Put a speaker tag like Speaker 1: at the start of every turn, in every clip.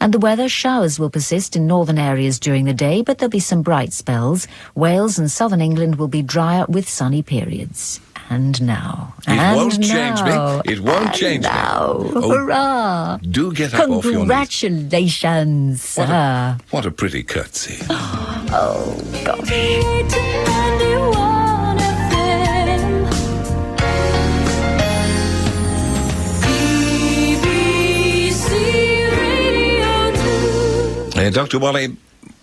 Speaker 1: And the weather, showers will persist in northern areas during the day, but there'll be some bright spells. Wales and southern England will be drier with sunny periods. And now.
Speaker 2: It won't change me. It won't change me.
Speaker 1: Oh, hurrah.
Speaker 2: Do get up off your knees.
Speaker 1: Congratulations, sir.
Speaker 2: What a pretty curtsy.
Speaker 1: Oh, gosh.
Speaker 2: Dr. Wally,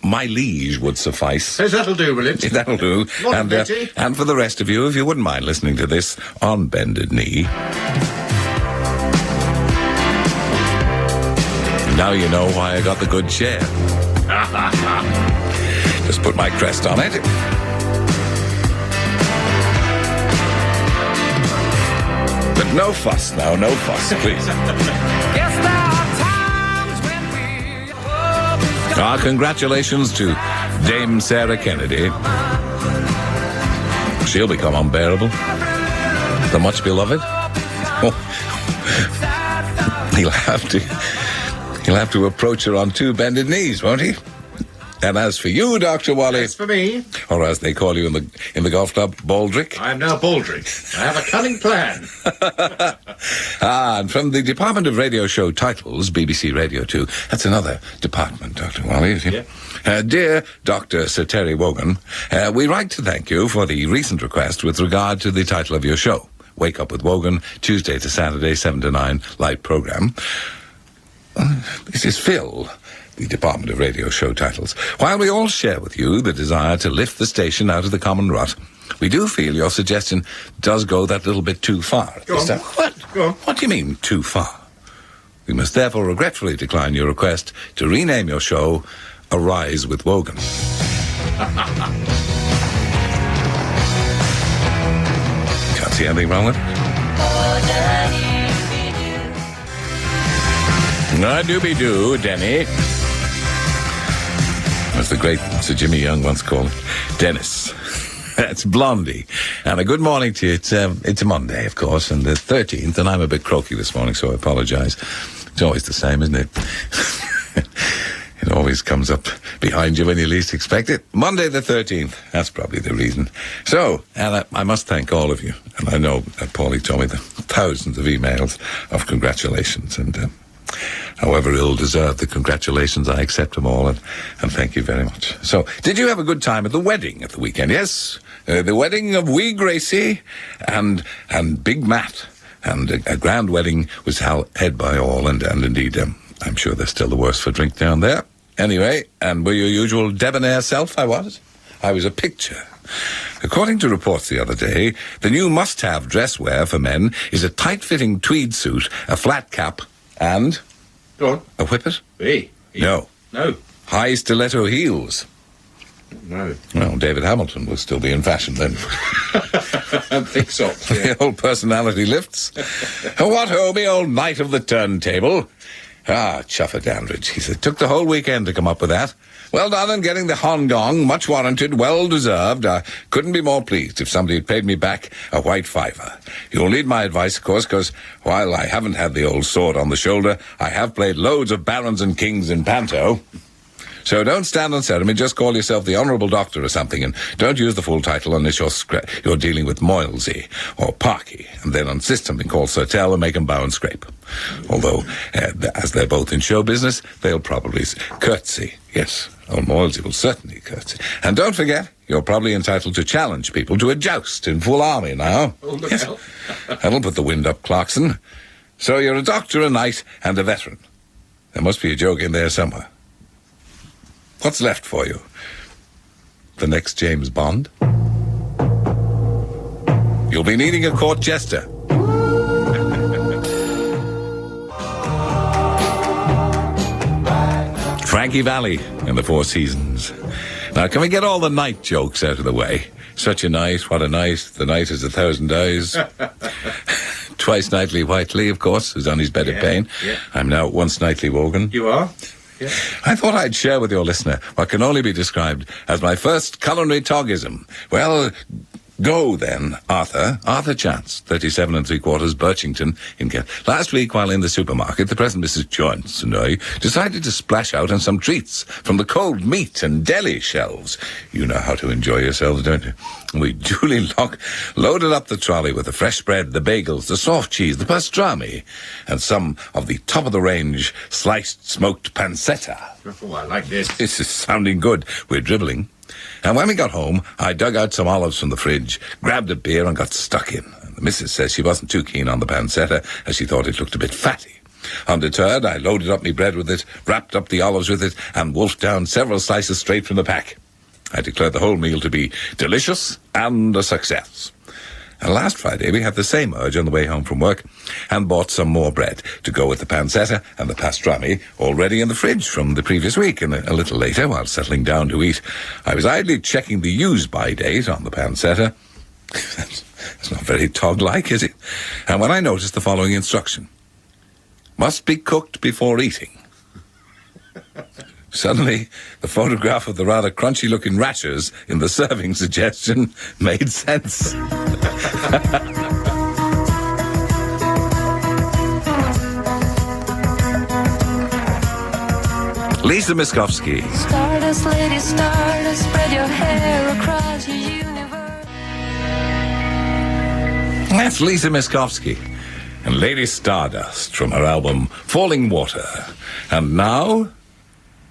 Speaker 2: my liege would suffice.
Speaker 3: Yes, that'll do, will it?
Speaker 2: That'll do. And for the rest of you, if you wouldn't mind listening to this on bended knee. Now you know why I got the good chair. Just put my crest on it. But no fuss now, no fuss, please. Our congratulations to Dame Sarah Kennedy. She'll become unbearable. The much beloved. Oh. He'll have to approach her on two bended knees, won't he? And as for you, Dr. Wally...
Speaker 3: As for me...
Speaker 2: Or as they call you in the golf club, Baldrick.
Speaker 3: I am now Baldrick. I have a cunning plan.
Speaker 2: And from the Department of Radio Show Titles, BBC Radio 2, that's another department, Dr. Wally, is it? Yeah. Dear Dr. Sir Terry Wogan, we write to thank you for the recent request with regard to the title of your show, Wake Up with Wogan, Tuesday to Saturday, 7 to 9, live programme. This is Phil, the Department of Radio Show Titles. While we all share with you the desire to lift the station out of the common rut, we do feel your suggestion does go that little bit too far.
Speaker 3: Go on.
Speaker 2: What?
Speaker 3: Go on.
Speaker 2: What do you mean, too far? We must therefore regretfully decline your request to rename your show Arise with Wogan. Can't see anything wrong with it. I do-be-do, Denny. As the great Sir Jimmy Young once called it, Dennis. That's Blondie. And a good morning to you. It's a Monday, of course, and the 13th, and I'm a bit croaky this morning, so I apologise. It's always the same, isn't it? It always comes up behind you when you least expect it. Monday the 13th. That's probably the reason. So, and I must thank all of you. And I know that Paulie told me the thousands of emails of congratulations, and however ill-deserved the congratulations, I accept them all, and thank you very much. So, did you have a good time at the wedding at the weekend? Yes, the wedding of wee Gracie and Big Matt, and a grand wedding was held by all, and indeed, I'm sure they're still the worse for drink down there. Anyway, and were your usual debonair self? I was a picture. According to reports the other day, the new must-have dress wear for men is a tight-fitting tweed suit, a flat cap, and...
Speaker 3: Go on.
Speaker 2: A whippet?
Speaker 3: Hey.
Speaker 2: No.
Speaker 3: No.
Speaker 2: High stiletto heels.
Speaker 3: No.
Speaker 2: Well, David Hamilton will still be in fashion then.
Speaker 3: Thick socks, yeah.
Speaker 2: The old personality lifts. What ho, me old knight of the turntable. Chuffer Dandridge. He said, took the whole weekend to come up with that. Well done in getting the Hong Kong, much warranted, well deserved. I couldn't be more pleased if somebody had paid me back a white fiver. You'll need my advice, of course, because while I haven't had the old sword on the shoulder, I have played loads of barons and kings in panto. So don't stand on ceremony, just call yourself the Honourable Doctor or something, and don't use the full title unless you're dealing with Moylesy or Parky, and then insist something called Surtel and make 'em bow and scrape. Although, as they're both in show business, they'll probably curtsy. Yes, old Moylesy will certainly curtsy. And don't forget, you're probably entitled to challenge people to a joust in full army now.
Speaker 3: Oh, look
Speaker 2: yes.
Speaker 3: out.
Speaker 2: That'll put the wind up, Clarkson. So you're a doctor, a knight, and a veteran. There must be a joke in there somewhere. What's left for you? The next James Bond? You'll be needing a court jester. Frankie Valli in the Four Seasons. Now, can we get all the night jokes out of the way? Such a night, what a night, the night is 1,000 eyes. Twice nightly Whiteley, of course, who's on his bed of pain.
Speaker 3: Yeah.
Speaker 2: I'm now once nightly Wogan.
Speaker 3: You are? Yeah.
Speaker 2: I thought I'd share with your listener what can only be described as my first culinary togism. Well, Go, then, Arthur Chance, 37 3/4, Birchington, in Kent. Last week, while in the supermarket, the present Mrs. Joyce and I decided to splash out on some treats from the cold meat and deli shelves. You know how to enjoy yourselves, don't you? We duly loaded up the trolley with the fresh bread, the bagels, the soft cheese, the pastrami, and some of the top-of-the-range sliced smoked pancetta.
Speaker 3: Oh, I like this.
Speaker 2: This is sounding good. We're dribbling. And when we got home, I dug out some olives from the fridge, grabbed a beer and got stuck in. And the missus says she wasn't too keen on the pancetta, as she thought it looked a bit fatty. Undeterred, I loaded up my bread with it, wrapped up the olives with it, and wolfed down several slices straight from the pack. I declared the whole meal to be delicious and a success. And last Friday, we had the same urge on the way home from work and bought some more bread to go with the pancetta and the pastrami already in the fridge from the previous week. And a little later, while settling down to eat, I was idly checking the use-by date on the pancetta. That's not very Tog-like, is it? And when I noticed the following instruction: must be cooked before eating. Suddenly, the photograph of the rather crunchy-looking rashers in the serving suggestion made sense. Lisa Miskovsky.
Speaker 4: Stardust, lady, stardust, spread your hair across your universe.
Speaker 2: That's Lisa Miskovsky and Lady Stardust from her album Falling Water. And now,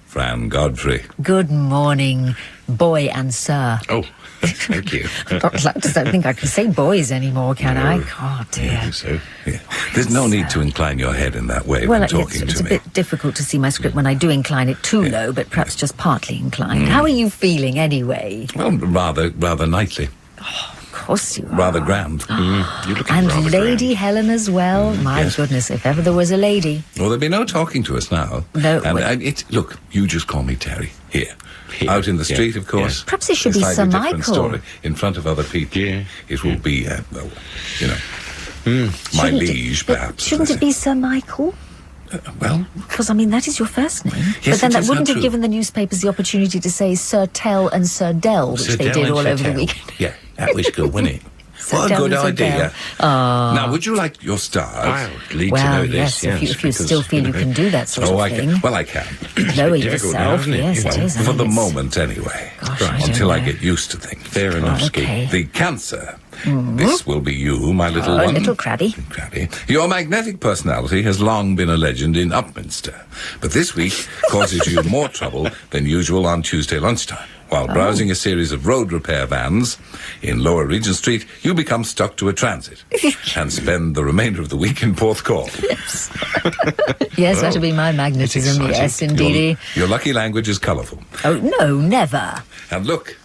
Speaker 2: Fran Godfrey.
Speaker 1: Good morning, boy and sir.
Speaker 3: Oh, thank you.
Speaker 1: I don't think I can say boys anymore, can I? Oh, dear.
Speaker 3: Yeah, so.
Speaker 2: Yeah. There's no need to incline your head in that way when talking
Speaker 1: it's
Speaker 2: to
Speaker 1: a
Speaker 2: me.
Speaker 1: bit difficult to see my script when I do incline it too low, but perhaps just partly inclined. How are you feeling anyway?
Speaker 2: Well, rather knightly.
Speaker 1: Of course you are.
Speaker 2: Rather grand.
Speaker 3: You're looking
Speaker 1: And
Speaker 3: rather
Speaker 1: Lady
Speaker 3: grand.
Speaker 1: Helen as well. My
Speaker 2: yes.
Speaker 1: goodness, if ever there was a lady.
Speaker 2: Well, there'll be no talking to us now.
Speaker 1: No,
Speaker 2: And
Speaker 1: wait.
Speaker 2: look, you just call me Terry. Here.
Speaker 3: Here.
Speaker 2: Out in the
Speaker 3: Yeah.
Speaker 2: street, of course.
Speaker 3: Yes.
Speaker 1: Perhaps it should
Speaker 2: A
Speaker 1: be
Speaker 2: slightly
Speaker 1: Sir
Speaker 2: different
Speaker 1: Michael.
Speaker 2: story. In front of other people.
Speaker 3: Yeah.
Speaker 2: It will be, well, you know, my
Speaker 1: Shouldn't
Speaker 2: liege,
Speaker 1: but
Speaker 2: perhaps.
Speaker 1: Shouldn't
Speaker 2: as
Speaker 1: it be Sir Michael?
Speaker 2: Well,
Speaker 1: Because, I mean, that is your first name.
Speaker 2: Yes,
Speaker 1: but then
Speaker 2: it
Speaker 1: that
Speaker 2: is
Speaker 1: wouldn't
Speaker 2: not
Speaker 1: have
Speaker 2: true.
Speaker 1: given the newspapers the opportunity to say Sir Tell and Sir Dell, which
Speaker 2: Sir
Speaker 1: they
Speaker 2: Dell
Speaker 1: did
Speaker 2: and
Speaker 1: all
Speaker 2: Sir
Speaker 1: over the
Speaker 2: Tell.
Speaker 1: weekend.
Speaker 2: Yeah, that was good, wasn't it?
Speaker 1: Sir
Speaker 2: What a
Speaker 1: Dell
Speaker 2: good
Speaker 1: and Sir
Speaker 2: idea.
Speaker 1: Dell.
Speaker 2: Now, would you like your stars?
Speaker 3: I'll need
Speaker 1: Well,
Speaker 3: to know
Speaker 1: yes,
Speaker 3: this.
Speaker 1: if you
Speaker 3: because,
Speaker 1: still feel you can do that sort of
Speaker 2: I
Speaker 1: thing.
Speaker 2: can. Well, I can.
Speaker 1: Lower
Speaker 3: difficult now,
Speaker 1: yourself,
Speaker 3: isn't it?
Speaker 1: yes,
Speaker 3: Well,
Speaker 1: it is. I
Speaker 2: For
Speaker 1: mean,
Speaker 2: the
Speaker 1: it's-
Speaker 2: moment, anyway.
Speaker 1: Gosh, I don't
Speaker 2: Until I
Speaker 1: know.
Speaker 2: get used to things.
Speaker 3: Fair enough, Ski.
Speaker 1: Okay.
Speaker 2: The Cancer. This will be you, my little
Speaker 1: Oh,
Speaker 2: one.
Speaker 1: little crabby.
Speaker 2: Crabby. Your magnetic personality has long been a legend in Upminster, but this week causes you more trouble than usual on Tuesday lunchtime. While browsing a series of road repair vans in Lower Regent Street, you become stuck to a transit and spend the remainder of the week in Porthcawl.
Speaker 1: Yes, that'll be my magnetism,
Speaker 3: exciting.
Speaker 1: yes, indeedy.
Speaker 2: Your lucky language is colourful.
Speaker 1: Oh, no, never.
Speaker 2: And look,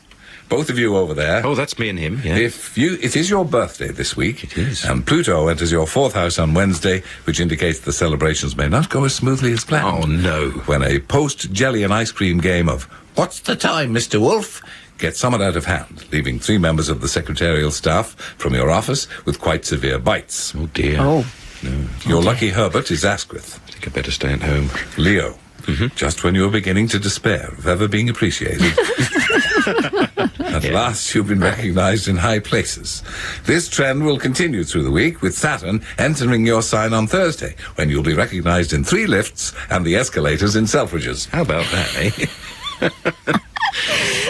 Speaker 2: both of you over there.
Speaker 3: Oh, that's me and him, yeah.
Speaker 2: It is your birthday this week.
Speaker 3: It is.
Speaker 2: And Pluto enters your fourth house on Wednesday, which indicates the celebrations may not go as smoothly as planned.
Speaker 3: Oh, no.
Speaker 2: When a post-jelly and ice cream game of "What's the time, Mr. Wolf?" gets somewhat out of hand, leaving 3 members of the secretarial staff from your office with quite severe bites.
Speaker 3: Oh, dear.
Speaker 1: Oh,
Speaker 2: Your lucky Herbert is Asquith.
Speaker 3: I think I better stay at home.
Speaker 2: Leo. Just when you were beginning to despair of ever being appreciated. At last you've been recognized in high places. This trend will continue through the week, with Saturn entering your sign on Thursday, when you'll be recognized in 3 lifts and the escalators in Selfridges.
Speaker 3: How about that, eh?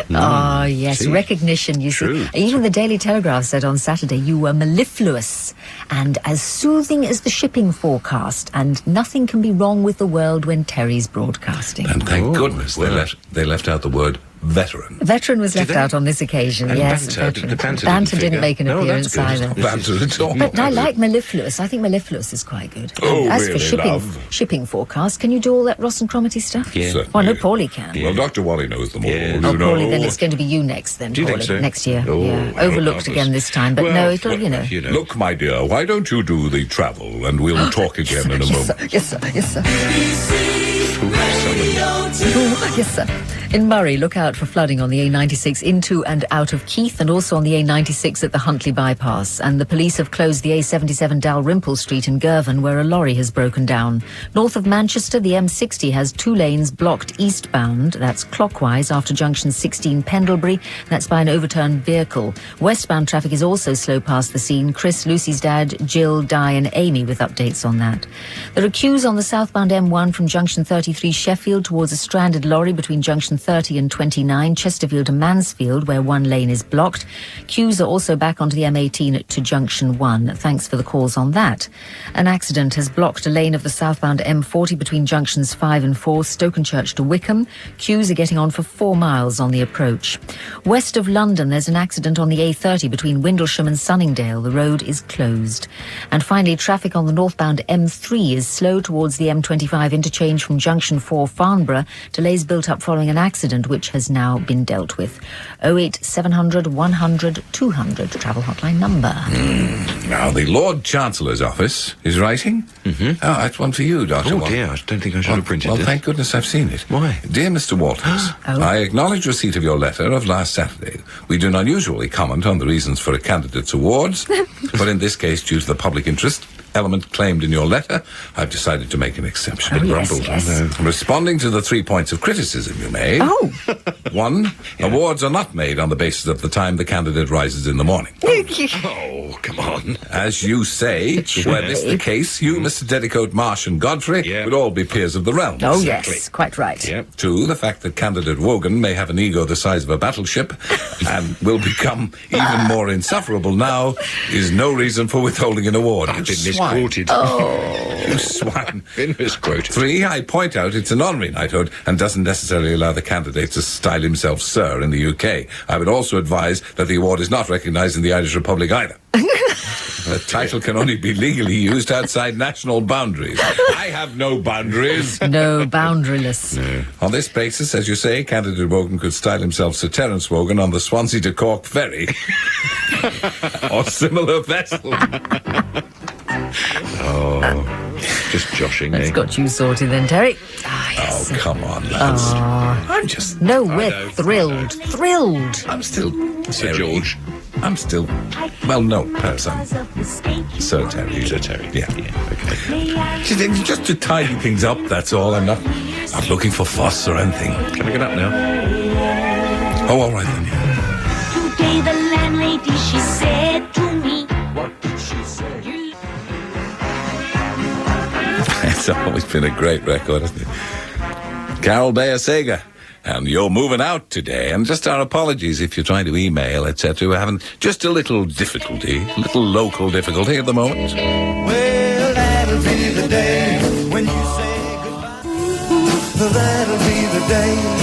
Speaker 1: Oh, yes,
Speaker 3: see?
Speaker 1: recognition, you
Speaker 3: True.
Speaker 1: see. Even the Daily Telegraph said on Saturday you were mellifluous and as soothing as the shipping forecast, and nothing can be wrong with the world when Terry's broadcasting.
Speaker 2: And thank
Speaker 3: Oh,
Speaker 2: goodness
Speaker 3: well.
Speaker 2: they left out the word veteran.
Speaker 1: Veteran was left
Speaker 3: they?
Speaker 1: out on this occasion,
Speaker 3: And
Speaker 1: yes.
Speaker 3: banter,
Speaker 1: veteran.
Speaker 3: the banter
Speaker 1: Banter
Speaker 3: didn't
Speaker 1: didn't make an
Speaker 3: figure. No, that's
Speaker 1: appearance
Speaker 3: good.
Speaker 1: either.
Speaker 2: Banter at all.
Speaker 1: But I like mellifluous. I think mellifluous is quite good.
Speaker 2: Oh,
Speaker 1: And as
Speaker 2: really,
Speaker 1: for
Speaker 2: love?
Speaker 1: shipping forecast, can you do all that Ross and Cromarty stuff?
Speaker 3: Yeah.
Speaker 2: Certainly.
Speaker 1: Well, no, Paulie can.
Speaker 2: Well, Dr. Wally knows them all,
Speaker 3: Yeah.
Speaker 2: you
Speaker 1: Oh,
Speaker 2: know.
Speaker 1: Paulie, then it's going to be you next then,
Speaker 3: Do you think
Speaker 1: Paulie,
Speaker 3: so?
Speaker 1: next year.
Speaker 3: Oh,
Speaker 1: yeah.
Speaker 3: well,
Speaker 1: Overlooked
Speaker 3: marvellous.
Speaker 1: again this time, but
Speaker 3: Well,
Speaker 1: no, it'll, you know.
Speaker 3: You know.
Speaker 2: Look, my dear, why don't you do the travel, and we'll talk again in a
Speaker 1: Yes,
Speaker 2: moment.
Speaker 1: sir. Yes, sir. Yes, sir.
Speaker 3: Ooh, someone-
Speaker 1: Oh, yes, sir. In Murray, look out for flooding on the A96 into and out of Keith and also on the A96 at the Huntley bypass. And the police have closed the A77 Dalrymple Street in Girvan where a lorry has broken down. North of Manchester, the M60 has 2 lanes blocked eastbound. That's clockwise after junction 16 Pendlebury. That's by an overturned vehicle. Westbound traffic is also slow past the scene. Chris, Lucy's dad, Jill, Di and Amy with updates on that. There are queues on the southbound M1 from junction 33 Sheffield towards a stranded lorry between junction 30 and 29 Chesterfield to Mansfield where 1 lane is blocked. Queues are also back onto the M18 to junction 1. Thanks for the calls on that. An accident has blocked a lane of the southbound M40 between junctions 5 and 4 Stokenchurch to Wickham. Queues are getting on for 4 miles on the approach. West of London there's an accident on the A30 between Windlesham and Sunningdale. The road is closed. And finally traffic on the northbound M3 is slow towards the M25 interchange from junction 4 Farnborough. Delays built up following an accident which has now been dealt with. 08700 100 200 travel hotline number.
Speaker 2: Now, the Lord Chancellor's office is writing. Mm-hmm. Oh, that's one for you, Dr.
Speaker 3: Oh, dear, I don't think I should have printed
Speaker 2: Well,
Speaker 3: this.
Speaker 2: thank goodness I've seen it.
Speaker 3: Why?
Speaker 2: Dear Mr. Walters, I acknowledge receipt of your letter of last Saturday. We do not usually comment on the reasons for a candidate's awards, but in this case, due to the public interest element claimed in your letter, I've decided to make an exception. Responding to the 3 points of criticism you made. 1, awards are not made on the basis of the time the candidate rises in the morning.
Speaker 3: Oh, come on.
Speaker 2: As you say, were this the case, you, Mr. Dedicoat, Marsh and Godfrey would all be peers of the realm.
Speaker 1: Oh, yes, quite right.
Speaker 3: Yep.
Speaker 2: 2, the fact that candidate Wogan may have an ego the size of a battleship and will become even more insufferable now is no reason for withholding an award.
Speaker 3: I've been
Speaker 2: You swine.
Speaker 3: misquoted.
Speaker 2: You swine.
Speaker 3: Been misquoted.
Speaker 2: 3, I point out it's an honorary knighthood and doesn't necessarily allow the candidate to style himself Sir in the UK. I would also advise that the award is not recognised in the Irish Republic either. The title can only be legally used outside national boundaries. I have no boundaries.
Speaker 1: No, boundaryless.
Speaker 3: No.
Speaker 2: On this basis, as you say, candidate Wogan could style himself Sir Terence Wogan on the Swansea to Cork ferry or similar vessel.
Speaker 3: Oh, just joshing me.
Speaker 1: That's got you sorted then, Terry. Ah, yes.
Speaker 2: Oh, come on, lads. I'm just...
Speaker 1: No, we're thrilled. Thrilled.
Speaker 2: I'm still...
Speaker 3: Sir
Speaker 2: Terry.
Speaker 3: George.
Speaker 2: I'm still... Well, no, perhaps I'm... Sir Terry.
Speaker 3: Sir Terry.
Speaker 2: Yeah.
Speaker 3: Okay.
Speaker 2: Just to tidy things up, that's all. I'm not looking for fuss or anything.
Speaker 3: Can I get up now?
Speaker 2: Oh, all right then, yeah.
Speaker 5: Today the landlady, she said to me,
Speaker 2: What did she say? It's always been a great record, hasn't it? Carol Bayer Sager. And you're moving out today, and just our apologies if you're trying to email, etc. We're having just a little difficulty, a little local difficulty at the moment.
Speaker 6: Well, that'll be the day when you say goodbye. That'll be the day.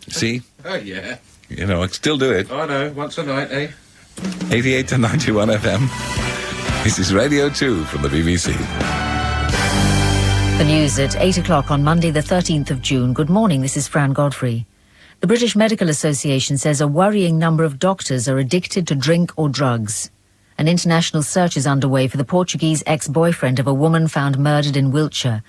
Speaker 2: See?
Speaker 3: Oh, yeah.
Speaker 2: You know, I can still do it.
Speaker 3: I know. Once a night, eh?
Speaker 2: 88 to 91 FM. This is Radio 2 from the BBC.
Speaker 1: The news at 8 o'clock on Monday the 13th of June. Good morning, this is Fran Godfrey. The British Medical Association says a worrying number of doctors are addicted to drink or drugs. An international search is underway for the Portuguese ex-boyfriend of a woman found murdered in Wiltshire.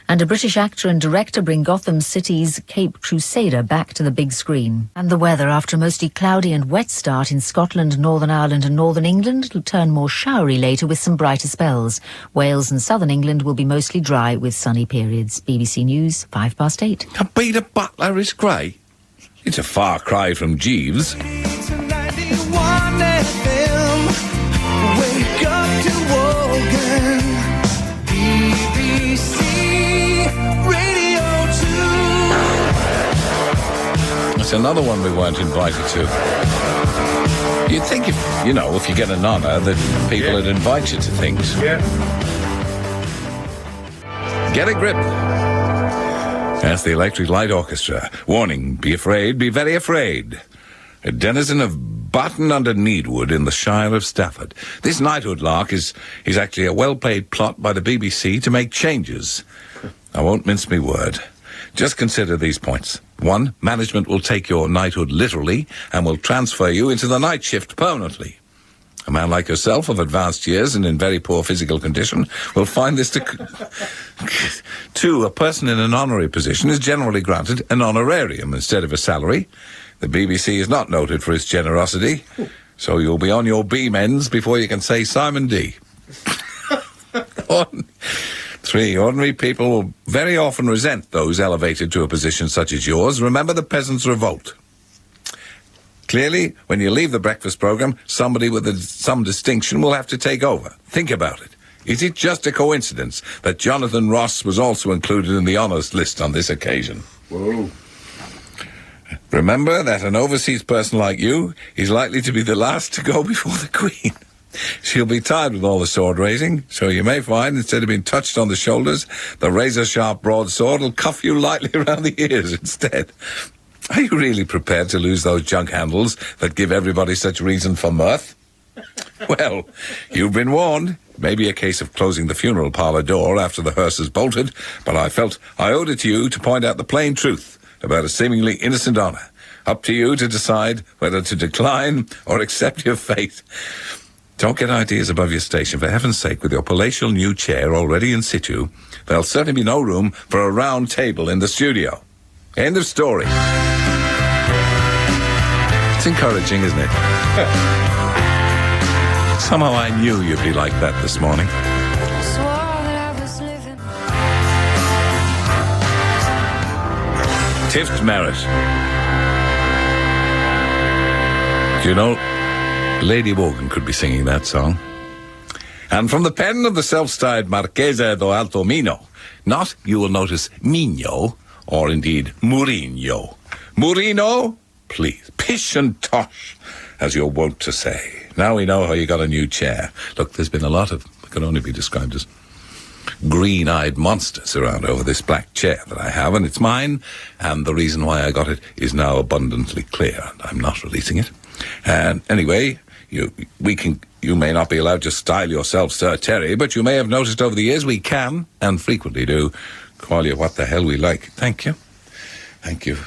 Speaker 1: And a British actor and director bring Gotham City's Cape Crusader back to the big screen. And the weather, after a mostly cloudy and wet start in Scotland, Northern Ireland and Northern England, it'll turn more showery later with some brighter spells. Wales and Southern England will be mostly dry with sunny periods. BBC News, 8:05.
Speaker 2: To be the butler is great. It's a far cry from Jeeves.
Speaker 6: 91 FM. Wake up to Wogan. BBC Radio 2.
Speaker 2: It's another one we weren't invited to. You'd think if you get an honour, that people would invite you to things.
Speaker 3: Yeah.
Speaker 2: Get a grip. That's the Electric Light Orchestra. Warning, be afraid, be very afraid. A denizen of Barton under Needwood in the Shire of Stafford. This knighthood lark is actually a well-played plot by the BBC to make changes. I won't mince me word. Just consider these points. 1, management will take your knighthood literally and will transfer you into the night shift permanently. A man like yourself, of advanced years and in very poor physical condition, will find this to... 2. A person in an honorary position is generally granted an honorarium instead of a salary. The BBC is not noted for its generosity, so you'll be on your B-mens before you can say Simon D. 3. Ordinary people will very often resent those elevated to a position such as yours. Remember the peasants' revolt. Clearly, when you leave the breakfast programme, somebody with some distinction will have to take over. Think about it. Is it just a coincidence that Jonathan Ross was also included in the honours list on this occasion?
Speaker 3: Whoa.
Speaker 2: Remember that an overseas person like you is likely to be the last to go before the Queen. She'll be tired with all the sword raising, so you may find, instead of being touched on the shoulders, the razor-sharp broadsword will cuff you lightly around the ears instead. Are you really prepared to lose those junk handles that give everybody such reason for mirth? Well, you've been warned. Maybe a case of closing the funeral parlour door after the hearse has bolted, but I felt I owed it to you to point out the plain truth about a seemingly innocent honour. Up to you to decide whether to decline or accept your fate. Don't get ideas above your station, for heaven's sake. With your palatial new chair already in situ, there'll certainly be no room for a round table in the studio. End of story. It's encouraging, isn't it? Somehow I knew you'd be like that this morning. Tift Merritt. Do you know, Lady Wogan could be singing that song. And from the pen of the self-styled Marchesa do Alto Mino, not, you will notice, Mino, or indeed Mourinho. Mourinho, please, pish and tosh, as you're wont to say. Now we know how you got a new chair. Look, there's been a lot of, it can only be described as green-eyed monsters around over this black chair that I have, and it's mine, and the reason why I got it is now abundantly clear, and I'm not releasing it. And anyway, you may not be allowed to style yourself Sir Terry, but you may have noticed over the years we can, and frequently do, call you what the hell we like. Thank you. Thank you.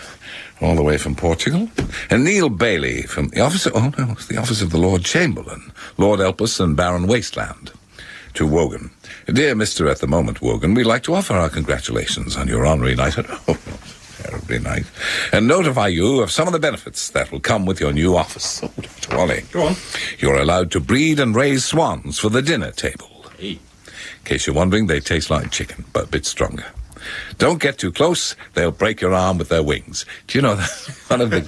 Speaker 2: All the way from Portugal. And Neil Bailey from the office of the Lord Chamberlain, Lord Elpis and Baron Wasteland. To Wogan. Dear Mr. At the Moment, Wogan, we'd like to offer our congratulations on your honorary knighthood. Oh, terribly nice. And notify you of some of the benefits that will come with your new office. Oh, Dr. Wally.
Speaker 3: Go on.
Speaker 2: You're allowed to breed and raise swans for the dinner table.
Speaker 3: Hey.
Speaker 2: In case you're wondering, they taste like chicken, but a bit stronger. Don't get too close, they'll break your arm with their wings. Do you know that? one of the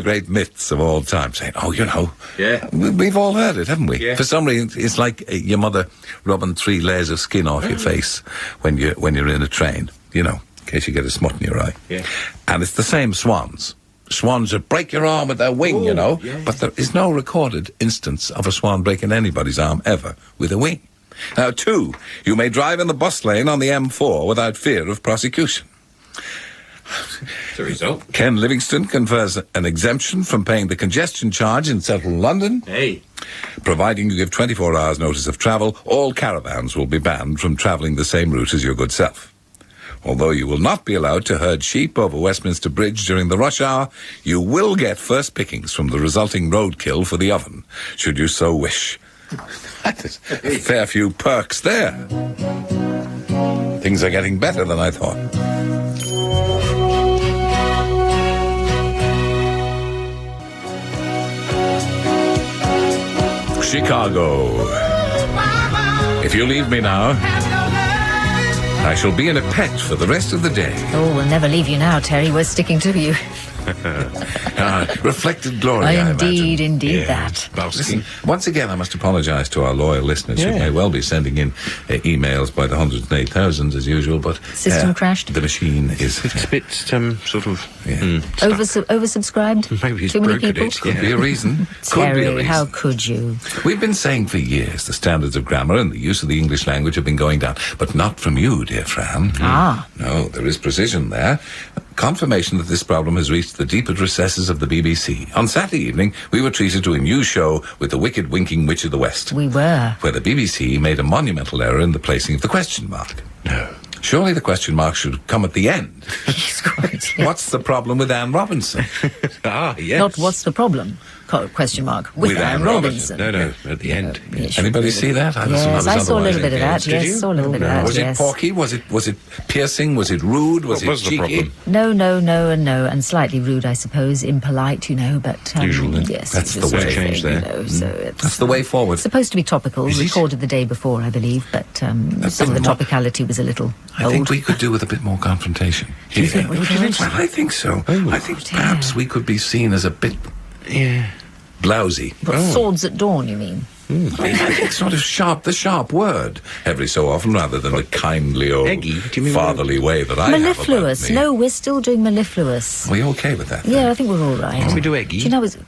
Speaker 2: great myths of all time, saying, oh, you know,
Speaker 3: yeah,
Speaker 2: we've all heard it, haven't we?
Speaker 3: Yeah.
Speaker 2: For some reason, it's like your mother rubbing 3 layers of skin off your face when you're in a train, you know, in case you get a smut in your eye.
Speaker 3: Yeah.
Speaker 2: And it's the same swans. Swans that break your arm with their wing, you know,
Speaker 3: yeah.
Speaker 2: But there is no recorded instance of a swan breaking anybody's arm ever with a wing. Now, 2, you may drive in the bus lane on the M4 without fear of prosecution.
Speaker 3: The result.
Speaker 2: Ken Livingstone confers an exemption from paying the congestion charge in central London.
Speaker 3: Hey.
Speaker 2: Providing you give 24 hours notice of travel, all caravans will be banned from travelling the same route as your good self. Although you will not be allowed to herd sheep over Westminster Bridge during the rush hour, you will get first pickings from the resulting roadkill for the oven, should you so wish. That is a fair few perks there. Things are getting better than I thought. Chicago. If you leave me now, I shall be in a pet for the rest of the day.
Speaker 1: Oh, we'll never leave you now, Terry. We're sticking to you.
Speaker 2: Reflected glory, I
Speaker 1: Indeed,
Speaker 2: imagine.
Speaker 1: indeed, that.
Speaker 2: Listen, once again, I must apologise to our loyal listeners who may well be sending in emails by the hundreds and 8,000s as usual, but...
Speaker 1: System crashed?
Speaker 2: The machine is...
Speaker 3: It's a bit, sort of...
Speaker 1: Oversubscribed?
Speaker 3: Maybe he's
Speaker 1: Too many
Speaker 3: brokered
Speaker 1: people?
Speaker 3: it.
Speaker 2: Could be a reason. Could be a
Speaker 1: Terry,
Speaker 2: reason.
Speaker 1: how could you?
Speaker 2: We've been saying for years the standards of grammar and the use of the English language have been going down, but not from you, dear Fran.
Speaker 1: Ah.
Speaker 2: No, there is precision there. Confirmation that this problem has reached the deepest recesses of the BBC. On Saturday evening, we were treated to a new show with the wicked winking witch of the West.
Speaker 1: We were.
Speaker 2: Where the BBC made a monumental error in the placing of the question mark.
Speaker 3: No.
Speaker 2: Surely the question mark should come at the end.
Speaker 1: He's quite, yeah.
Speaker 2: What's the problem with Anne Robinson?
Speaker 3: Ah, yes.
Speaker 1: Not what's the problem. question mark, with Anne Robinson.
Speaker 3: No, at the end.
Speaker 1: Yes.
Speaker 2: Anybody see that?
Speaker 1: Yes, I saw a little bit of that.
Speaker 3: Did you?
Speaker 1: Yes, saw a little bit of that.
Speaker 2: Was it porky? Was it piercing? Was it rude? Was
Speaker 3: What
Speaker 2: it
Speaker 3: was the
Speaker 2: cheeky?
Speaker 3: problem?
Speaker 1: No, and slightly rude, I suppose, impolite, but
Speaker 3: Usual, then.
Speaker 1: yes,
Speaker 2: That's
Speaker 1: it was
Speaker 2: the way.
Speaker 1: a thing,
Speaker 3: Change there.
Speaker 1: So it's
Speaker 2: That's the way forward.
Speaker 1: supposed to be topical,
Speaker 3: Is it?
Speaker 1: recorded the day before, I believe, but some of the topicality was a little
Speaker 2: I
Speaker 1: old.
Speaker 2: think we could do with a bit more confrontation.
Speaker 1: Do you think we could?
Speaker 2: Well, I think so. I think perhaps we could be seen as a bit blousy.
Speaker 1: But swords at dawn, you mean?
Speaker 2: I think sort of the sharp word, every so often, rather than the kindly old
Speaker 3: Eggy? Do you mean
Speaker 2: fatherly way that I have about
Speaker 1: Mellifluous.
Speaker 2: me.
Speaker 1: No, we're still doing mellifluous.
Speaker 2: Are we okay with that?
Speaker 1: Yeah, I think we're all right.
Speaker 3: Can we do eggy?
Speaker 1: Do you know, it's...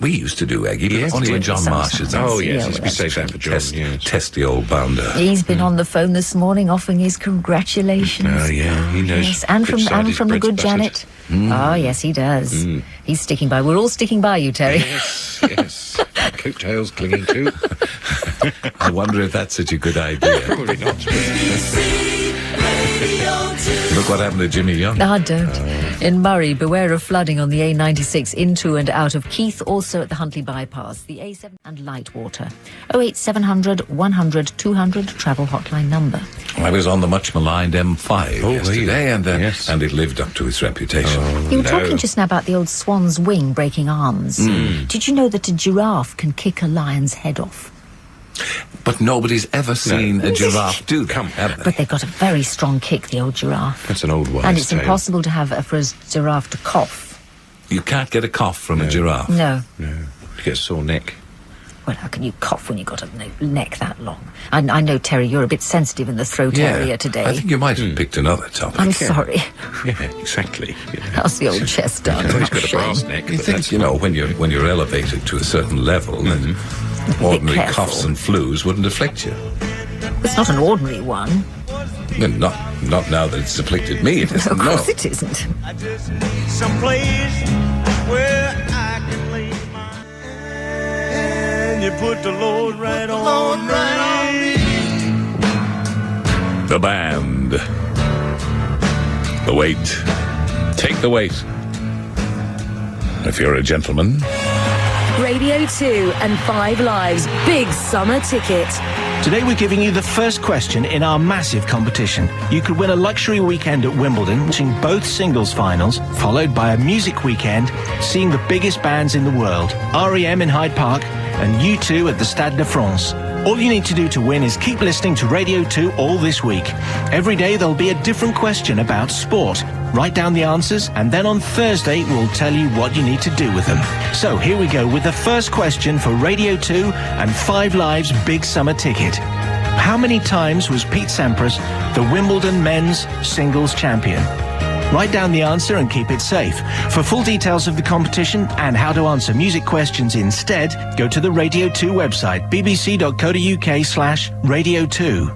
Speaker 2: We used to do eggy, but
Speaker 3: Yes,
Speaker 2: only
Speaker 3: we
Speaker 2: when
Speaker 3: did.
Speaker 2: John Marsh is
Speaker 1: Sometimes.
Speaker 3: Oh,
Speaker 1: Yeah,
Speaker 3: yes,
Speaker 1: well,
Speaker 3: we save that for John. Yes.
Speaker 2: testy old bounder.
Speaker 1: He's been on the phone this morning offering his congratulations.
Speaker 3: Oh, yeah, he knows.
Speaker 1: Yes, and
Speaker 3: which side
Speaker 1: from
Speaker 3: his
Speaker 1: the
Speaker 3: bread's
Speaker 1: good
Speaker 3: buttered.
Speaker 1: Janet. Oh, yes, he does. He's sticking by. We're all sticking by you, Terry.
Speaker 3: Yes. Coattails clinging to.
Speaker 2: I wonder if that's such a good idea.
Speaker 3: Probably not.
Speaker 2: Look what happened to Jimmy Young.
Speaker 1: Ah, don't. In Murray, beware of flooding on the A96 into and out of Keith, also at the Huntley bypass, the A7 and Lightwater. 08700 100 200 travel hotline number.
Speaker 2: I was on the much maligned M5
Speaker 3: Oh,
Speaker 2: yesterday, and
Speaker 3: Yes.
Speaker 2: and it lived up to its reputation.
Speaker 1: You were talking just now about the old swan's wing breaking arms. Did you know that a giraffe can kick a lion's head off?
Speaker 2: But nobody's ever seen a giraffe do that, have they?
Speaker 1: But they've got a very strong kick, the old giraffe.
Speaker 3: That's an old wives'
Speaker 1: And it's
Speaker 3: tale.
Speaker 1: impossible to have for a giraffe to cough.
Speaker 2: You can't get a cough from a giraffe.
Speaker 1: No.
Speaker 3: No. You get a sore neck.
Speaker 1: Well, how can you cough when you've got a neck that long? I know, Terry, you're a bit sensitive in the throat area today.
Speaker 2: I think you might have picked another topic.
Speaker 1: I'm sorry.
Speaker 3: Yeah, exactly.
Speaker 1: How's the old chest done?
Speaker 3: He's got a brass neck.
Speaker 2: You
Speaker 3: but
Speaker 2: think,
Speaker 3: that's
Speaker 2: when you're elevated to a certain level, then ordinary
Speaker 1: careful.
Speaker 2: coughs and flus wouldn't afflict you.
Speaker 1: It's not an ordinary one.
Speaker 2: Well, not now that it's afflicted me. It isn't.
Speaker 1: Of
Speaker 2: No.
Speaker 1: course it isn't.
Speaker 6: I just need some place where I can lay my and you put the load right on me.
Speaker 2: The band. The weight. Take the weight. If you're a gentleman.
Speaker 7: Radio 2 and 5 Live's big summer ticket.
Speaker 8: Today we're giving you the first question in our massive competition. You could win a luxury weekend at Wimbledon, watching both singles finals, followed by a music weekend, seeing the biggest bands in the world, REM in Hyde Park and U2 at the Stade de France. All you need to do to win is keep listening to Radio 2 all this week. Every day there'll be a different question about sport. Write down the answers, and then on Thursday we'll tell you what you need to do with them. So here we go with the first question for Radio 2 and 5 Live's big summer ticket. How many times was Pete Sampras the Wimbledon men's singles champion? Write down the answer and keep it safe. For full details of the competition and how to answer music questions instead, go to the Radio 2 website, bbc.co.uk/Radio 2.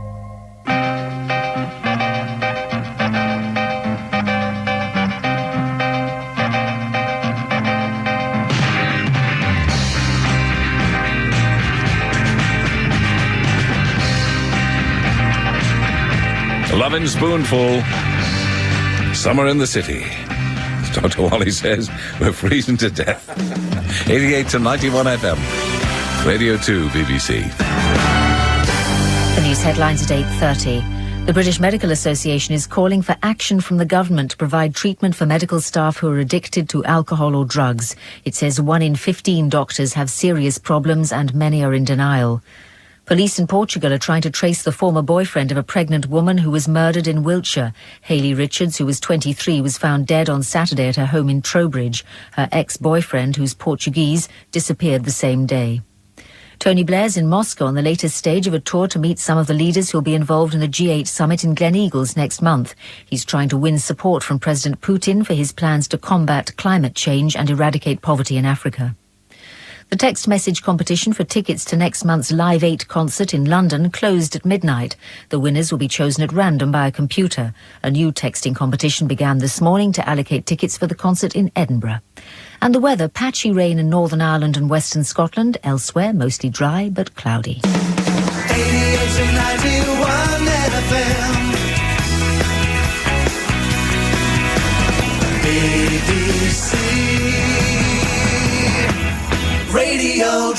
Speaker 2: Loving Spoonful. Summer in the city. As Dr. Wally says, we're freezing to death. 88 to 91 FM. Radio 2, BBC.
Speaker 1: The news headlines at 8:30. The British Medical Association is calling for action from the government to provide treatment for medical staff who are addicted to alcohol or drugs. It says 1 in 15 doctors have serious problems and many are in denial. Police in Portugal are trying to trace the former boyfriend of a pregnant woman who was murdered in Wiltshire. Hayley Richards, who was 23, was found dead on Saturday at her home in Trowbridge. Her ex-boyfriend, who's Portuguese, disappeared the same day. Tony Blair's in Moscow on the latest stage of a tour to meet some of the leaders who'll be involved in the G8 summit in Gleneagles next month. He's trying to win support from President Putin for his plans to combat climate change and eradicate poverty in Africa. The text message competition for tickets to next month's Live 8 concert in London closed at midnight. The winners will be chosen at random by a computer. A new texting competition began this morning to allocate tickets for the concert in Edinburgh. And the weather, patchy rain in Northern Ireland and Western Scotland. Elsewhere, mostly dry but cloudy.
Speaker 6: 88 to 91 FM. BBC.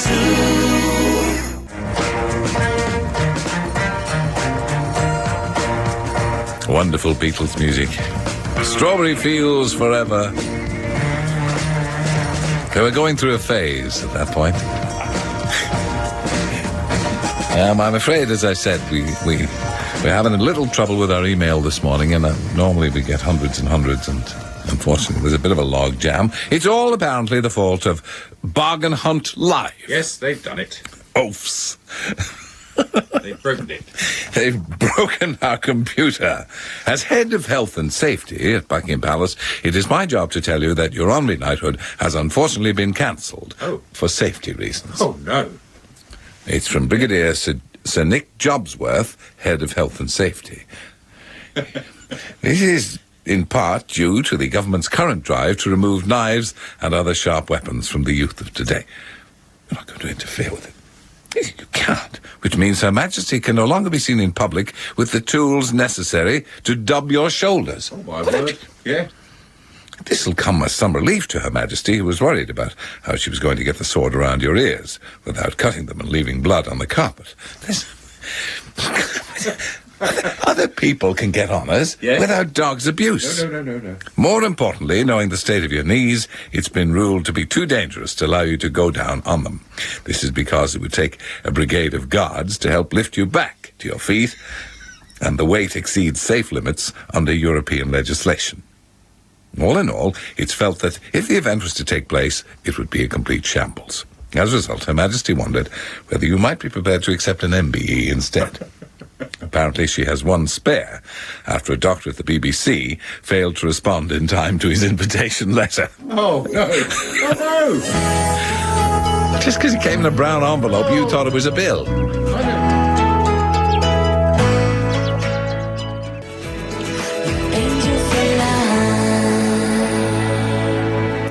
Speaker 6: too.
Speaker 2: Wonderful Beatles music. Strawberry Fields Forever. They were going through a phase at that point. I'm afraid, as I said, we're having a little trouble with our email this morning, and normally we get hundreds and hundreds, and unfortunately there's a bit of a log jam. It's all apparently the fault of Bargain Hunt Live.
Speaker 3: Yes, they've done it.
Speaker 2: Oafs.
Speaker 3: They've broken it.
Speaker 2: They've broken our computer. As head of health and safety at Buckingham Palace, it is my job to tell you that your honorary knighthood has unfortunately been cancelled for safety reasons.
Speaker 3: Oh, no.
Speaker 2: It's from Brigadier Sir Nick Jobsworth, head of health and safety. This is in part due to the government's current drive to remove knives and other sharp weapons from the youth of today. You're not going to interfere with it. You can't, which means Her Majesty can no longer be seen in public with the tools necessary to dub your shoulders.
Speaker 3: Oh, my word. Yeah.
Speaker 2: This'll come as some relief to Her Majesty, who was worried about how she was going to get the sword around your ears without cutting them and leaving blood on the carpet. Other people can get honours without dog's abuse.
Speaker 3: No.
Speaker 2: More importantly, knowing the state of your knees, it's been ruled to be too dangerous to allow you to go down on them. This is because it would take a brigade of guards to help lift you back to your feet, and the weight exceeds safe limits under European legislation. All in all, it's felt that if the event was to take place, it would be a complete shambles. As a result, Her Majesty wondered whether you might be prepared to accept an MBE instead. Apparently she has one spare, after a doctor at the BBC failed to respond in time to his invitation letter.
Speaker 3: Oh, no. Oh,
Speaker 2: no! Just because it came in a brown envelope, you thought it was a bill.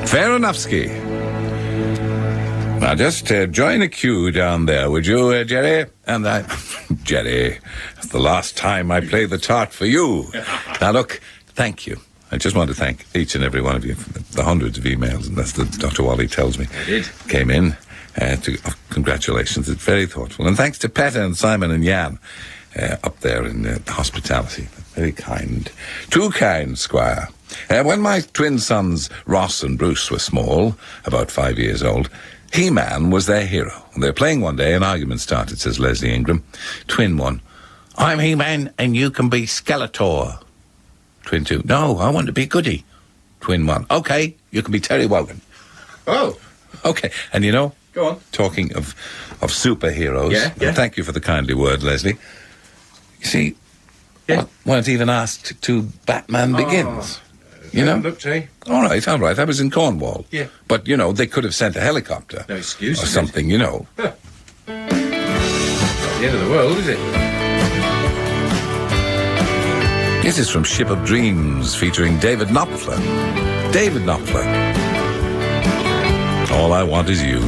Speaker 2: Fair enough, Ski. Now, just join a queue down there, would you, Jerry? And Jerry, it's the last time I play the tart for you. Now, look, thank you. I just want to thank each and every one of you for the hundreds of emails, and that's the Dr. Wally tells me.
Speaker 3: I did.
Speaker 2: Came in. Congratulations. It's very thoughtful. And thanks to Peta and Simon and Jan up there in the hospitality. Very kind. Too kind, Squire. When my twin sons, Ross and Bruce, were small, about 5 years old, He-Man was their hero. They were playing one day, an argument started, says Leslie Ingram. Twin 1, I'm He-Man and you can be Skeletor. Twin 2, no, I want to be Goody. Twin 1, okay, you can be Terry Wogan.
Speaker 3: Oh.
Speaker 2: Okay, and you know,
Speaker 3: go on.
Speaker 2: Talking of superheroes,
Speaker 3: yeah.
Speaker 2: And thank you for the kindly word, Leslie. You see, weren't even asked to Batman Begins. You know?
Speaker 3: Looked, eh?
Speaker 2: All right. I was in Cornwall.
Speaker 3: Yeah.
Speaker 2: But, you know, they could have sent a helicopter.
Speaker 3: No excuse.
Speaker 2: Or something, you know.
Speaker 3: Huh. Not the end of the world, is it?
Speaker 2: This is from Ship of Dreams, featuring David Knopfler. David Knopfler. All I Want Is You.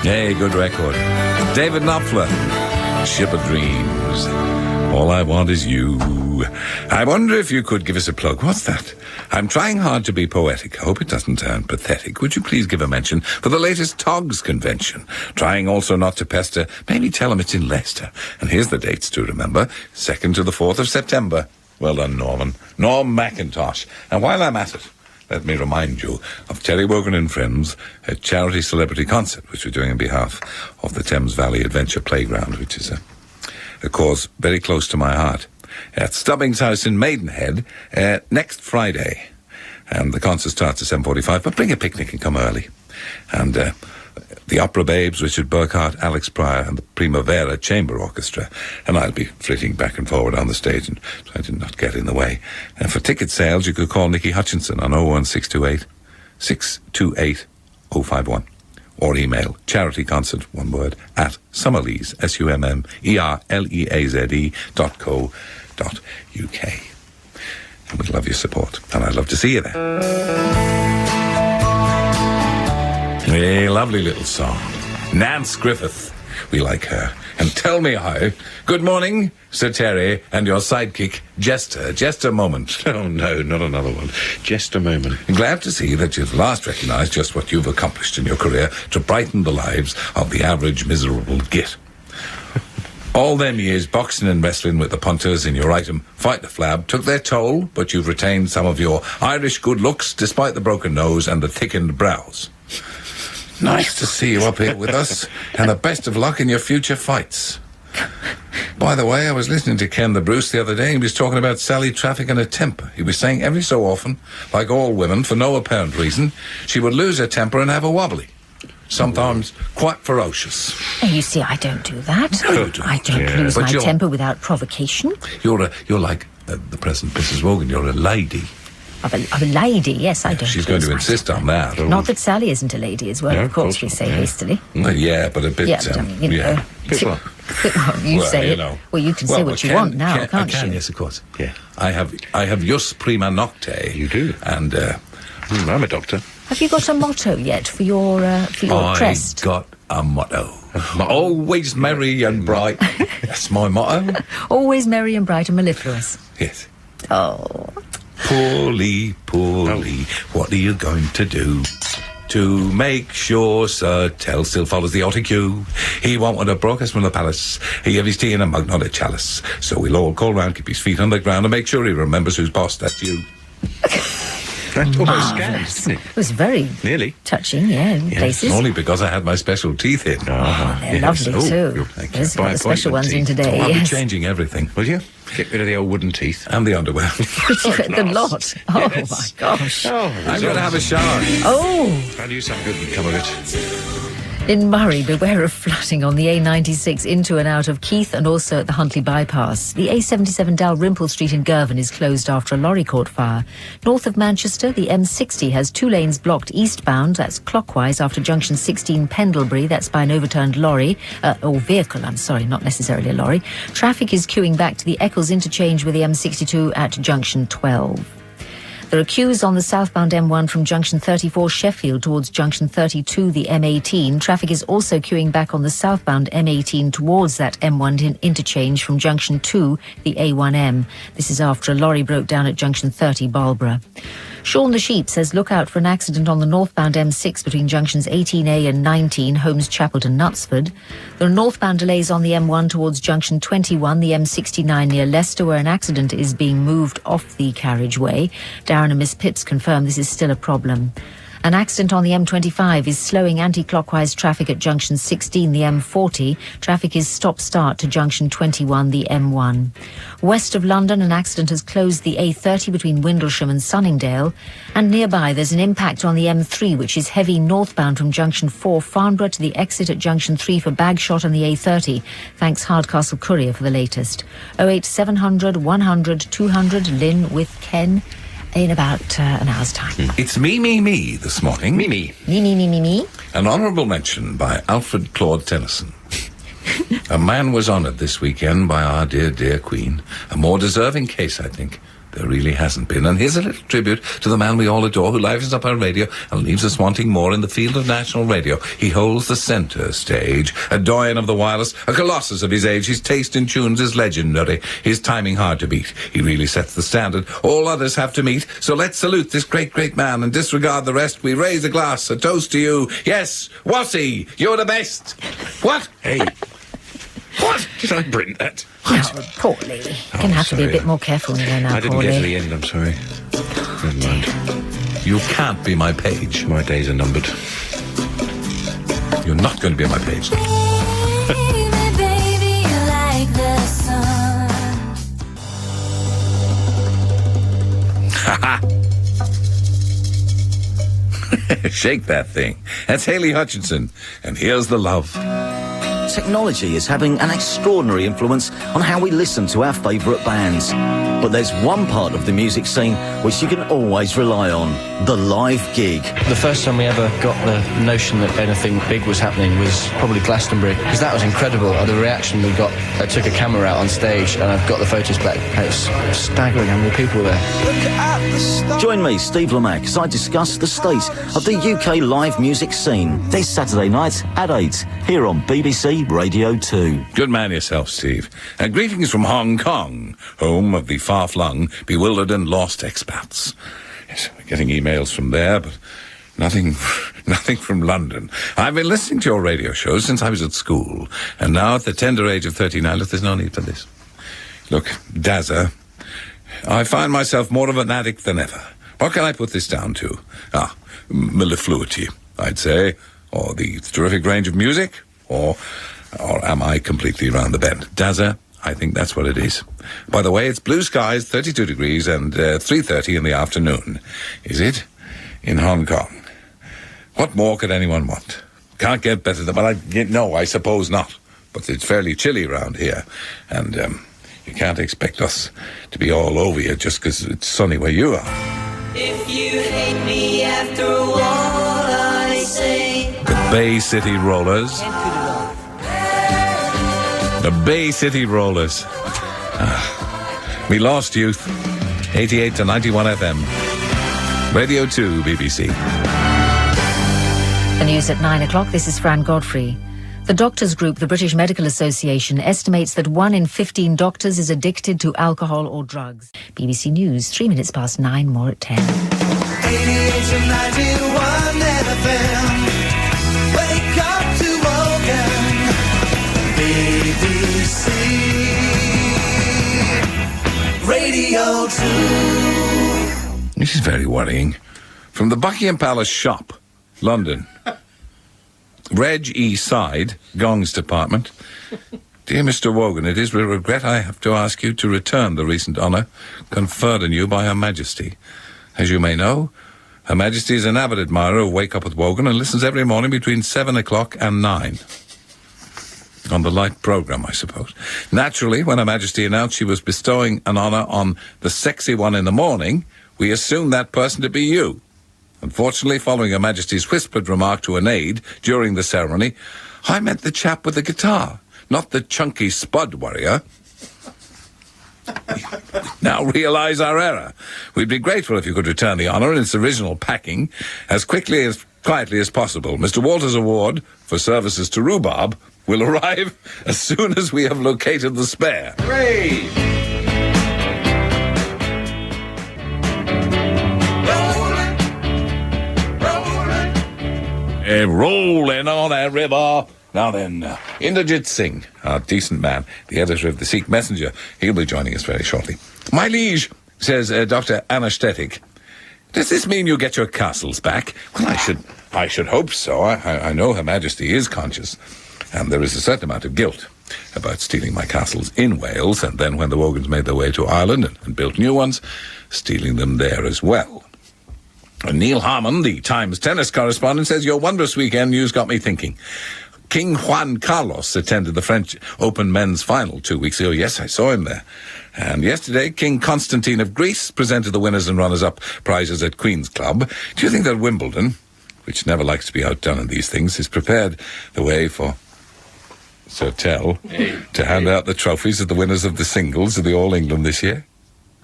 Speaker 2: Hey, good record. David Knopfler. Ship of Dreams. All I Want Is You. I wonder if you could give us a plug. What's that? I'm trying hard to be poetic. I hope it doesn't sound pathetic. Would you please give a mention for the latest Togs convention? Trying also not to pester. Maybe tell them it's in Leicester. And here's the dates to remember. 2nd to the 4th of September. Well done, Norman. Norm McIntosh. And while I'm at it, let me remind you of Terry Wogan and Friends, a charity celebrity concert, which we're doing on behalf of the Thames Valley Adventure Playground, which is a cause very close to my heart. At Stubbings House in Maidenhead next Friday. And the concert starts at 7:45, but bring a picnic and come early. And the Opera Babes, Richard Burkhart, Alex Pryor, and the Primavera Chamber Orchestra. And I'll be flitting back and forward on the stage and trying to not get in the way. And for ticket sales, you could call Nicky Hutchinson on 01628 628 051. Or email charityconcert, one word, at Summerlees, SUMMERLEAZE.co.uk. And we'd love your support, and I'd love to see you there. A lovely little song. Nance Griffith We like her. And tell me how. Good morning, Sir Terry, and your sidekick, Jester. Just a moment.
Speaker 3: Oh, no, not another one. Just a moment.
Speaker 2: Glad to see that you've last recognised just what you've accomplished in your career to brighten the lives of the average miserable git. All them years boxing and wrestling with the punters in your item Fight the Flab took their toll, but you've retained some of your Irish good looks despite the broken nose and the thickened brows. Nice to see you up here with us, and the best of luck in your future fights. By the way, I was listening to Ken the Bruce the other day, and he was talking about Sally traffic and her temper. He was saying every so often, like all women, for no apparent reason, she would lose her temper and have a wobbly. Sometimes quite ferocious.
Speaker 1: You see, I don't do that.
Speaker 2: No, you don't.
Speaker 1: I don't lose
Speaker 2: But
Speaker 1: my
Speaker 2: you're-
Speaker 1: temper without provocation.
Speaker 2: You're like the present Mrs. Wogan. You're a lady.
Speaker 1: Of a lady, yes, I don't.
Speaker 2: She's going to
Speaker 1: lose my
Speaker 2: insist on that.
Speaker 1: Not that Sally isn't a lady as well,
Speaker 3: No,
Speaker 1: of
Speaker 3: of
Speaker 1: course,
Speaker 3: course
Speaker 1: we
Speaker 3: not,
Speaker 1: say
Speaker 3: yeah.
Speaker 1: hastily.
Speaker 2: Well, yeah, but a bit.
Speaker 1: Yeah, but I mean, you know.
Speaker 3: Bit what?
Speaker 1: Well, you
Speaker 2: Well,
Speaker 1: say
Speaker 2: you
Speaker 1: it.
Speaker 2: know.
Speaker 1: Well, you can say what you want now,
Speaker 2: I
Speaker 1: can't
Speaker 2: can,
Speaker 1: you?
Speaker 2: yes, of course.
Speaker 3: Yeah.
Speaker 2: I have jus prima nocte.
Speaker 3: You do.
Speaker 2: And
Speaker 3: I'm a doctor.
Speaker 1: Have you got a motto yet for your crest?
Speaker 2: I got a motto. Always merry and bright. That's my motto.
Speaker 1: Always merry and bright and mellifluous.
Speaker 2: Yes.
Speaker 1: Oh.
Speaker 2: Poorly, what are you going to do? To make sure Sir Tell still follows the otter cue. He won't want to broke us from the palace. He have his tea in a mug, not a chalice. So we'll all call round, keep his feet on the ground, and make sure he remembers who's boss. That's you.
Speaker 3: That almost scans, didn't it?
Speaker 1: It was very
Speaker 3: Nearly.
Speaker 1: touching, yeah, in places.
Speaker 2: Only because I had my special teeth in.
Speaker 1: They're lovely too.
Speaker 2: Thank you.
Speaker 1: There's got
Speaker 3: By
Speaker 1: the special
Speaker 3: appointment
Speaker 1: ones in
Speaker 3: teeth.
Speaker 1: today.
Speaker 2: I'll be
Speaker 1: Yes.
Speaker 2: changing everything.
Speaker 3: Will you? Get rid of the old wooden teeth.
Speaker 2: And the underwear.
Speaker 1: The lot. Oh my gosh.
Speaker 3: Oh,
Speaker 2: I'm going to have a shower.
Speaker 1: Oh.
Speaker 3: I knew something good would come of it.
Speaker 1: In Murray, beware of flooding on the A96 into and out of Keith and also at the Huntley bypass. The A77 Dalrymple Street in Girvan is closed after a lorry caught fire. North of Manchester, the M60 has 2 lanes blocked eastbound, that's clockwise, after junction 16 Pendlebury, that's by an overturned lorry, or vehicle, I'm sorry, not necessarily a lorry. Traffic is queuing back to the Eccles interchange with the M62 at junction 12. There are queues on the southbound M1 from junction 34 Sheffield towards junction 32, the M18. Traffic is also queuing back on the southbound M18 towards that M1 interchange from junction 2, the A1M. This is after a lorry broke down at junction 30, Marlborough. Sean the Sheep says look out for an accident on the northbound M6 between junctions 18A and 19, Holmes Chapel to Knutsford. There are northbound delays on the M1 towards junction 21, the M69 near Leicester, where an accident is being moved off the carriageway. Darren and Miss Pitts confirm this is still a problem. An accident on the M25 is slowing anti-clockwise traffic at junction 16, the M40. Traffic is stop-start to junction 21, the M1. West of London, an accident has closed the A30 between Windlesham and Sunningdale. And nearby, there's an impact on the M3, which is heavy northbound from junction 4, Farnborough, to the exit at junction 3 for Bagshot and the A30. Thanks Hardcastle Courier for the latest. 08700 100 200, Lynn with Ken. In about an hour's time.
Speaker 2: It's me this morning.
Speaker 3: Mimi.
Speaker 1: Me.
Speaker 2: An honourable mention by Alfred Claude Tennyson. A man was honoured this weekend by our dear Queen. A more deserving case, I think. There really hasn't been. And here's a little tribute to the man we all adore who livens up our radio and leaves us wanting more in the field of national radio. He holds the centre stage, a doyen of the wireless, a colossus of his age. His taste in tunes is legendary, his timing hard to beat. He really sets the standard all others have to meet. So let's salute this great man and disregard the rest. We raise a glass, a toast to you. Yes, Wassy, you're the best. What?
Speaker 3: Hey. What? Did I print that?
Speaker 1: No, poor lady. You're going to have to be a
Speaker 3: sorry.
Speaker 1: bit more careful with her now,
Speaker 3: I didn't
Speaker 1: poor
Speaker 3: get to
Speaker 1: lady.
Speaker 3: the end, I'm sorry. Never mind.
Speaker 2: You can't be my page.
Speaker 3: My days are numbered.
Speaker 2: You're not going to be on my page.
Speaker 4: Baby, like the sun.
Speaker 2: Shake that thing. That's Hayley Hutchinson. And here's the love.
Speaker 9: Technology is having an extraordinary influence on how we listen to our favourite bands. But there's one part of the music scene which you can always rely on, the live gig.
Speaker 10: The first time we ever got the notion that anything big was happening was probably Glastonbury, because that was incredible. The reaction we got, I took a camera out on stage and I've got the photos back. It's staggering how many people were there.
Speaker 9: Join me, Steve Lamack, as I discuss the state of the UK live music scene this Saturday night at 8 here on BBC BBC Radio 2.
Speaker 2: Good man yourself, Steve. And greetings from Hong Kong, home of the far-flung, bewildered and lost expats. Yes, we're getting emails from there, but nothing from London. I've been listening to your radio shows since I was at school, and now at the tender age of 39, look, there's no need for this. Look, Dazza, I find myself more of an addict than ever. What can I put this down to? Mellifluity, I'd say, or the terrific range of music, or am I completely round the bend? Dazza, I think that's what it is. By the way, it's blue skies, 32 degrees, and 3:30 in the afternoon. Is it? In Hong Kong. What more could anyone want? Can't get better than... Well, no, I suppose not. But it's fairly chilly around here, and you can't expect us to be all over you just because it's sunny where you are.
Speaker 4: If you hate me after what I say.
Speaker 2: The Bay City Rollers. The Bay City Rollers. We lost youth. 88 to 91 FM. Radio 2, BBC.
Speaker 1: The news at 9 o'clock. This is Fran Godfrey. The doctors group, the British Medical Association, estimates that 1 in 15 doctors is addicted to alcohol or drugs. BBC News, 3 minutes past 9, more at 10.
Speaker 6: 88 to 91 FM. Wake up to Wogan. BBC Radio 2.
Speaker 2: This is very worrying. From the Buckingham Palace shop, London. Reg E. Side, Gong's department. Dear Mr. Wogan, it is with regret I have to ask you to return the recent honour conferred on you by Her Majesty. As you may know, Her Majesty is an avid admirer of Wake Up with Wogan and listens every morning between 7 o'clock and 9. On the light programme, I suppose. Naturally, when Her Majesty announced she was bestowing an honour on the sexy one in the morning, we assumed that person to be you. Unfortunately, following Her Majesty's whispered remark to an aide during the ceremony, I meant the chap with the guitar, not the chunky spud warrior. Now realise our error. We'd be grateful if you could return the honour in its original packing as quietly as possible. Mr. Walter's award for services to rhubarb will arrive as soon as we have located the spare.
Speaker 3: Hooray!
Speaker 2: Rolling on a river. Now then, Inderjit Singh, our decent man, the editor of the Sikh Messenger, he'll be joining us very shortly. My liege, says Dr. Anaesthetic, does this mean you get your castles back? Well, I should hope so. I know Her Majesty is conscious, and there is a certain amount of guilt about stealing my castles in Wales, and then when the Wogans made their way to Ireland and built new ones, stealing them there as well. Neil Harmon, the Times tennis correspondent, says your wondrous weekend news got me thinking. King Juan Carlos attended the French Open men's final 2 weeks ago. Yes, I saw him there. And yesterday, King Constantine of Greece presented the winners and runners-up prizes at Queen's Club. Do you think that Wimbledon, which never likes to be outdone in these things, has prepared the way for Sir Tell to hand out the trophies of the winners of the singles of the All England this year?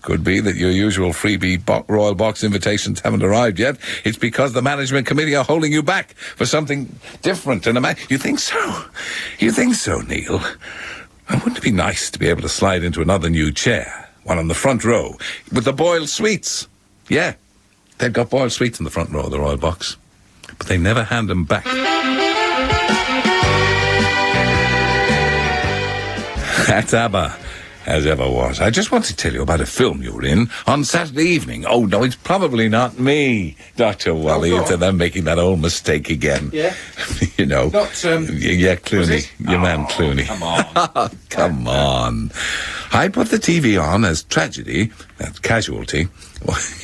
Speaker 2: Could be that your usual freebie Royal Box invitations haven't arrived yet. It's because the management committee are holding you back for something different. And you think so? You think so, Neil? Wouldn't it be nice to be able to slide into another new chair, one on the front row, with the boiled sweets? Yeah, they've got boiled sweets in the front row of the Royal Box, but they never hand them back. That's ABBA. As ever was. I just want to tell you about a film you were in on Saturday evening. Oh, no, it's probably not me, Dr. Wally. It's them making that old mistake again.
Speaker 3: Yeah?
Speaker 2: You know.
Speaker 3: Not,
Speaker 2: yeah, Clooney. Your man Clooney.
Speaker 3: Come on.
Speaker 2: Come on. I put the TV on as Tragedy, that's Casualty,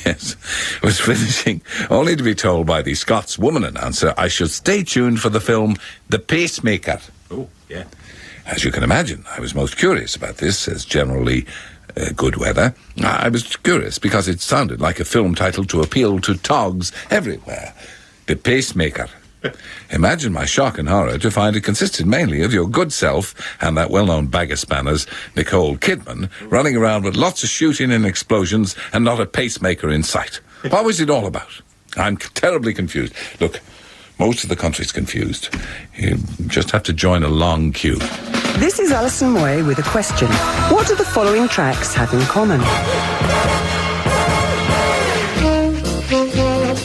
Speaker 2: yes, was finishing, only to be told by the Scots woman announcer I should stay tuned for the film The Pacemaker.
Speaker 3: Oh, yeah.
Speaker 2: As you can imagine, I was most curious about this, as generally good weather. I was curious because it sounded like a film title to appeal to togs everywhere. The Pacemaker. Imagine my shock and horror to find it consisted mainly of your good self and that well-known bag of spanners, Nicole Kidman, running around with lots of shooting and explosions and not a pacemaker in sight. What was it all about? I'm terribly confused. Look, Most of the country's confused. You just have to join a long queue.
Speaker 11: This is Alison Moy with a question. What do the following tracks have in common?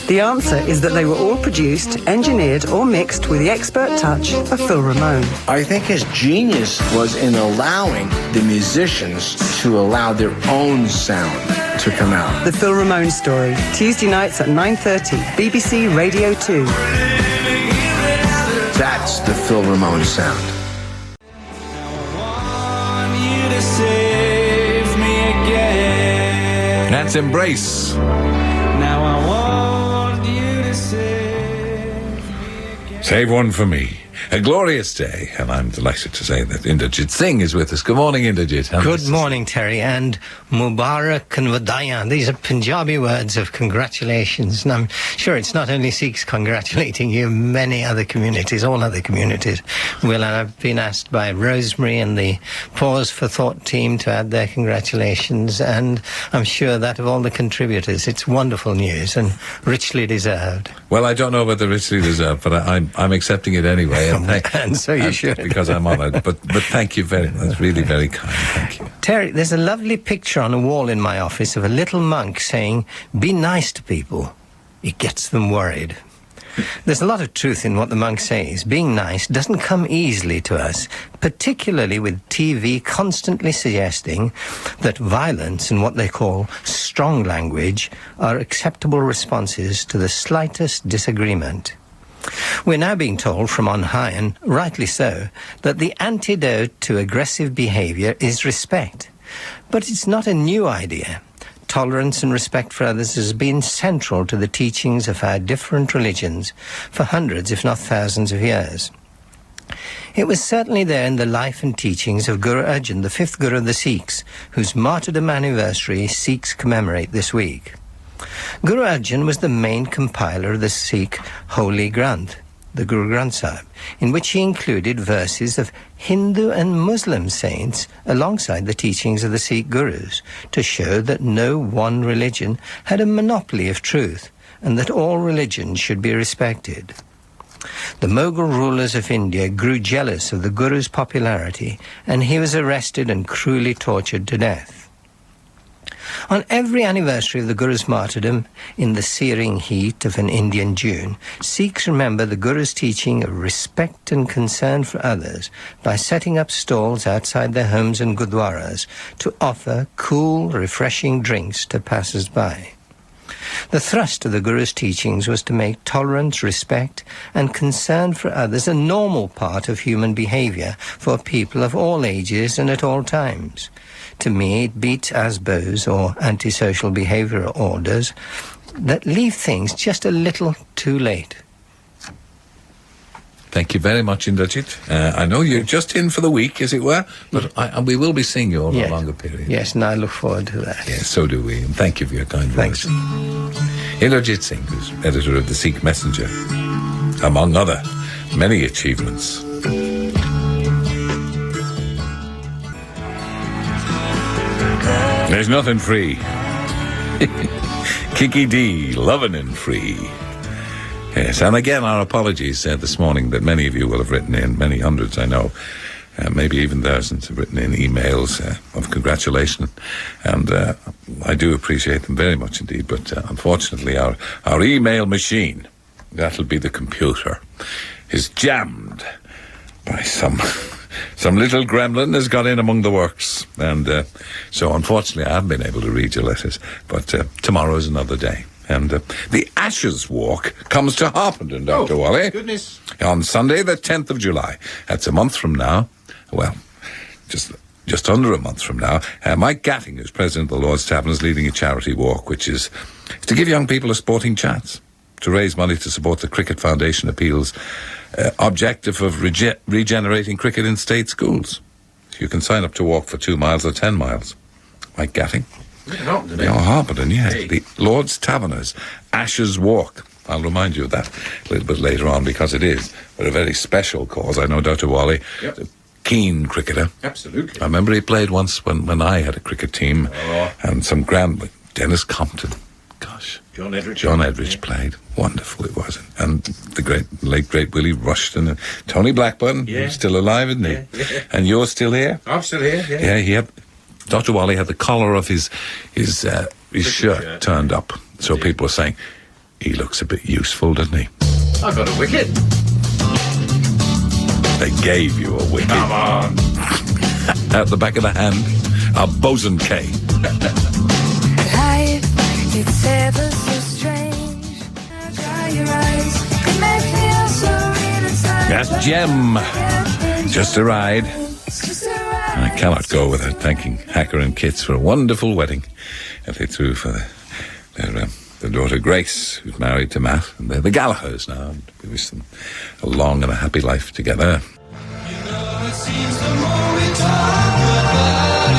Speaker 11: The answer is that they were all produced, engineered or mixed with the expert touch of Phil Ramone.
Speaker 12: I think his genius was in allowing the musicians to allow their own sound to come out.
Speaker 11: The Phil Ramone Story, Tuesday nights at 9:30, BBC Radio 2.
Speaker 12: That's the Phil Ramone sound.
Speaker 2: That's Embrace.
Speaker 6: Now I want you to
Speaker 2: Save one for me. A glorious day, and I'm delighted to say that Inderjit Singh is with us. Good morning, Inderjit.
Speaker 13: Good morning, Terry, and Mubarak and Vadaya. These are Punjabi words of congratulations, and I'm sure it's not only Sikhs congratulating you, many other communities, all other communities will, and I've been asked by Rosemary and the Pause for Thought team to add their congratulations, and I'm sure that of all the contributors, it's wonderful news and richly deserved.
Speaker 2: Well, I don't know whether richly deserved, but I'm accepting it anyway.
Speaker 13: And so you should.
Speaker 2: Because I'm honoured. But thank you very much. That's really very kind. Thank you.
Speaker 13: Terry, there's a lovely picture on a wall in my office of a little monk saying, "Be nice to people. It gets them worried." There's a lot of truth in what the monk says. Being nice doesn't come easily to us, particularly with TV constantly suggesting that violence and what they call strong language are acceptable responses to the slightest disagreement. We're now being told from on high, and rightly so, that the antidote to aggressive behaviour is respect. But it's not a new idea. Tolerance and respect for others has been central to the teachings of our different religions for hundreds, if not thousands of years. It was certainly there in the life and teachings of Guru Arjan, the fifth Guru of the Sikhs, whose martyrdom anniversary Sikhs commemorate this week. Guru Arjan was the main compiler of the Sikh Holy Granth, the Guru Granth Sahib, in which he included verses of Hindu and Muslim saints alongside the teachings of the Sikh Gurus to show that no one religion had a monopoly of truth and that all religions should be respected. The Mughal rulers of India grew jealous of the Guru's popularity, and he was arrested and cruelly tortured to death. On every anniversary of the Guru's martyrdom, in the searing heat of an Indian June, Sikhs remember the Guru's teaching of respect and concern for others by setting up stalls outside their homes and gurdwaras to offer cool, refreshing drinks to passers-by. The thrust of the Guru's teachings was to make tolerance, respect, and concern for others a normal part of human behaviour for people of all ages and at all times. To me, it beats ASBOs, or antisocial behavioural orders, that leave things just a little too late.
Speaker 2: Thank you very much, Inderjit. I know you're just in for the week, as it were, but we will be seeing you over a longer period.
Speaker 13: Yes, and I look forward to that.
Speaker 2: Yes, so do we, and thank you for your kind words. Inderjit Singh, who's editor of the Sikh Messenger, among other many achievements. There's nothing free. Kiki D, lovin' and free. Yes, and again, our apologies this morning that many of you will have written in, many hundreds, I know, maybe even thousands have written in emails of congratulation, and I do appreciate them very much indeed, but unfortunately our email machine, that'll be the computer, is jammed by some little gremlin has got in among the works, and so unfortunately I haven't been able to read your letters, but tomorrow is another day. And the Ashes Walk comes to Harpenden, Dr. Wally.
Speaker 3: Goodness.
Speaker 2: On Sunday, the 10th of July. That's a month from now. Well, just under a month from now. Mike Gatting, who's president of the Lord's Tavern, is leading a charity walk, which is to give young people a sporting chance, to raise money to support the Cricket Foundation Appeal's objective of regenerating cricket in state schools. You can sign up to walk for 2 miles or 10 miles. Mike Gatting. Harpenden, yes. Hey. The Lord's Taverners Ashes Walk. I'll remind you of that a little bit later on, because it is a very special cause. I know Dr. Wally, a keen cricketer.
Speaker 3: Absolutely.
Speaker 2: I remember he played once when I had a cricket team, and some Dennis Compton gosh.
Speaker 3: John Edrich.
Speaker 2: John Edrich played. Wonderful it was. And the late great Willie Rushton and Tony Blackburn,
Speaker 3: Yeah.
Speaker 2: who's still alive, isn't he?
Speaker 3: Yeah.
Speaker 2: And you're still here?
Speaker 3: I'm still here, yeah.
Speaker 2: Yeah, he had... Dr. Wally had the collar of his shirt turned up. So people are saying, he looks a bit useful, doesn't he?
Speaker 3: I've got a wicket.
Speaker 2: They gave you a wicket.
Speaker 3: Come on.
Speaker 2: At the back of the hand, a bosun K.
Speaker 4: Life, it's ever so strange. Dry your eyes, it may feel so real inside.
Speaker 2: That's Jem. Just a ride. I cannot go without thanking Hacker and Kits for a wonderful wedding that they threw for their daughter Grace, who's married to Matt, and they're the Gallaghers now. And we wish them a long and a happy life together.
Speaker 6: It seems the more we talk about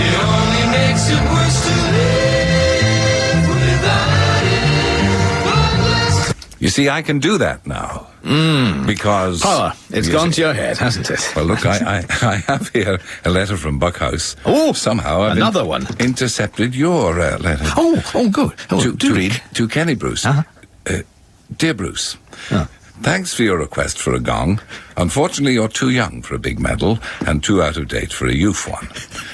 Speaker 6: it only makes it worse to live without it.
Speaker 2: You see, I can do that now. Because...
Speaker 3: Power. It's gone to your head, hasn't it?
Speaker 2: Well, look, I have here a letter from Buckhouse.
Speaker 3: Oh,
Speaker 2: somehow I've
Speaker 3: another one.
Speaker 2: Intercepted your letter.
Speaker 3: Oh, good. Do read.
Speaker 2: To Kenny Bruce. Dear Bruce, thanks for your request for a gong. Unfortunately, you're too young for a big medal and too out of date for a youth one.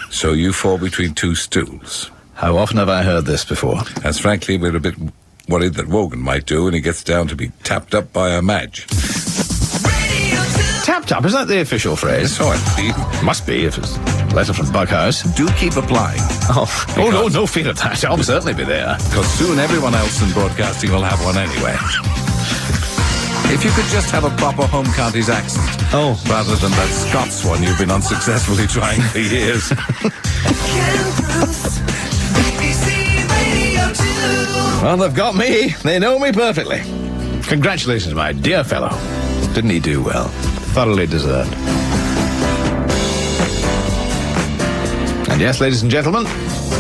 Speaker 2: So you fall between two stools.
Speaker 3: How often have I heard this before?
Speaker 2: As frankly, we're a bit worried that Wogan might do when he gets down to be tapped up by a Madge.
Speaker 3: Tapped up, is that the official phrase?
Speaker 2: So indeed.
Speaker 3: Must be, if it's a letter from Buckhouse.
Speaker 2: Do keep applying.
Speaker 3: Oh, no fear of that. I'll certainly be there.
Speaker 2: Because soon everyone else in broadcasting will have one anyway. If you could just have a proper home counties accent. Rather than that Scots one you've been unsuccessfully trying for years.
Speaker 3: Well, they've got me. They know me perfectly. Congratulations, my dear fellow. Didn't he do well? Thoroughly deserved. And yes, ladies and gentlemen,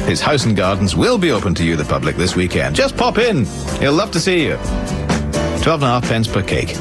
Speaker 3: his house and gardens will be open to you, the public, this weekend. Just pop in. He'll love to see you. 12.5 pence per cake.